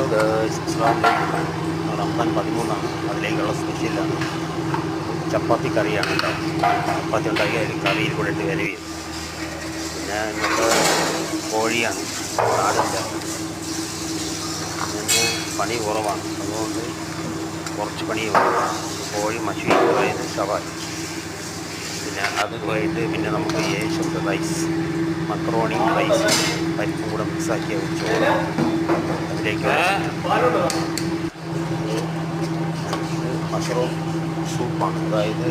Hello അസ്സലാമു അലൈക്കും. റമദാൻ 13 അതിലേക്കുള്ള സ്പെഷ്യലാണ്. ചപ്പാത്തി കറിയാണ് കേട്ടോ. ചപ്പാത്തി ഉണ്ടാക്കി അതിൽ കറിയിൽ കൂടെ ഇട്ട് കരുവി. പിന്നെ ഇന്നത്തെ കോഴിയാണ്, നാടില്ല. ഇന്ന് പണി കുറവാണ്, അതുകൊണ്ട് കുറച്ച് പണിയുണ്ട്. കോഴി മഷി പറയുന്നത് ഷവായി. പിന്നെ അത് പോയിട്ട് പിന്നെ നമുക്ക് ഏഷ്യത്തെ റൈസ്, മക്രോണി റൈസ് പരിപ്പും കൂടെ മിക്സാക്കിയ ഒരു ചോറ്. അതിലേക്ക് മഷ്റൂം സൂപ്പാണ്, അതായത്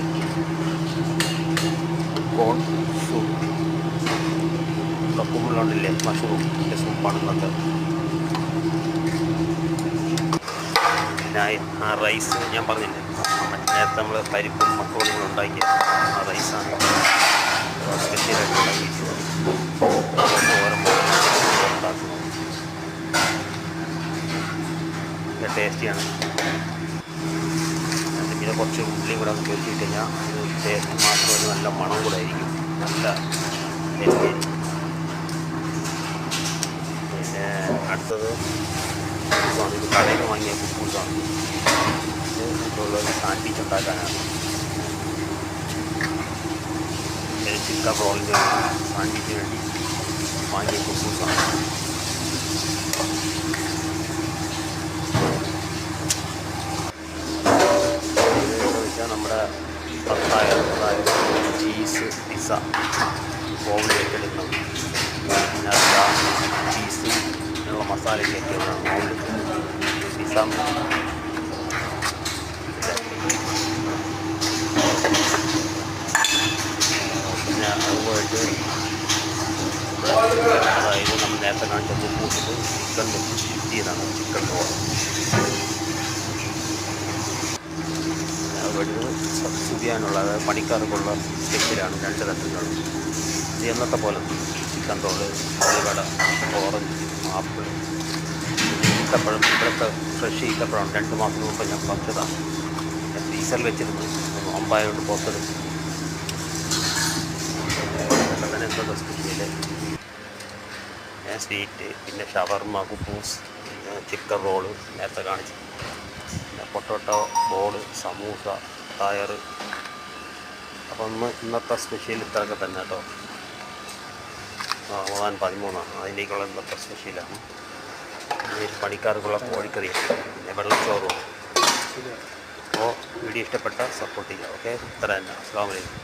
കോൺ സൂപ്പ്. കപ്പുമുള്ളുണ്ടില്ലേ, മഷ്റൂമിൻ്റെ സൂപ്പാണ് ഇന്നത്തെ. പിന്നെ ആ റൈസ് ഞാൻ പറഞ്ഞില്ലേ, നേരത്തെ നമ്മൾ പരിപ്പും മക്രോണിയും ഉണ്ടാക്കിയ ആ റൈസാണ് സ്പെഷ്യലായിട്ട് ഉണ്ടാക്കിയിട്ടുള്ളത്. നല്ല ടേസ്റ്റിയാണ്. പിന്നെ കുറച്ച് ഉള്ളി കൂടെ ഒന്ന് വെച്ചിട്ട് കഴിഞ്ഞാൽ ഇത് ടേസ്റ്റ് മാത്രമല്ല, നല്ല മണം കൂടെ ആയിരിക്കും, നല്ല ടേസ്റ്റ് ആയിരിക്കും. പിന്നെ അടുത്തത് ഇത് കടയിൽ നിന്ന് വാങ്ങിയ കുക്കൂസാണ്. ഇതുള്ളത് സാൻഡ്വിച്ച് ഉണ്ടാക്കാനാണ്. ചിക്കൻ റോളിന് വേണ്ടി, സാൻഡ്വിച്ചിന് വേണ്ടി വാങ്ങിയ കുക്കൂസാണ്. നമ്മുടെ അതായത് ചീസ് പിസ്സ ഓവനിലേക്ക് എടുക്കുന്നത്. പിന്നെ ചീസ് ഇങ്ങനെയുള്ള മസാലയൊക്കെ ഇട്ടിട്ടാണ് ഓവനിൽ പിസ്സ. പിന്നെ അതുപോയിട്ട് അതായത് നമ്മൾ നേരത്തെ കാണിച്ച കുക്കൂസിട്ട് ചിക്കൻ ചെയ്താണ്, ചിക്കൻ റോൾ. സുബിയാനുള്ള, അതായത് പണിക്കാർക്കുള്ള സ്പെഷ്യലാണ്. 2 തരത്തിലാണ് ഇത്. എന്നത്തെ പോലെ ചിക്കൻ റോള്, ഉള്ളിവട, ഓറഞ്ച്, ആപ്പിൾ, ഈത്തപ്പഴം. ഇവിടുത്തെ ഫ്രഷ് ഈത്തപ്പഴമാണ്. 2 മാസം മുമ്പ് ഞാൻ പറിച്ചതാണ്. ഞാൻ ഫ്രീസറിൽ വെച്ചിരുന്നു, നോമ്പായതുകൊണ്ട് പുറത്തെടുത്തു. അങ്ങനെ എന്തൊക്കെ സ്പെഷ്യല് സ്വീറ്റ്, പിന്നെ ഷവർമ, കുബൂസ്, പിന്നെ ചിക്കൻ റോള് നേരത്തെ കാണിച്ചു, പിന്നെ പൊട്ടോട്ടോ ബോള്, സമൂസ, ടയർ. അപ്പം ഇന്നത്തെ സ്പെഷ്യൽ ഇത്രയൊക്കെ തന്നെ കേട്ടോ. റമദാൻ 13 അതിലേക്കുള്ള ഇന്നത്തെ സ്പെഷ്യലാണ്. പണിക്കാർക്കുള്ള കോഴിക്കറി, പിന്നെ വെള്ളച്ചോറും. അപ്പോൾ വീഡിയോ ഇഷ്ടപ്പെട്ട സപ്പോർട്ട് ചെയ്യുക. ഓക്കെ, ഇത്ര തന്നെ. അസ്സലാമു അലൈക്കും.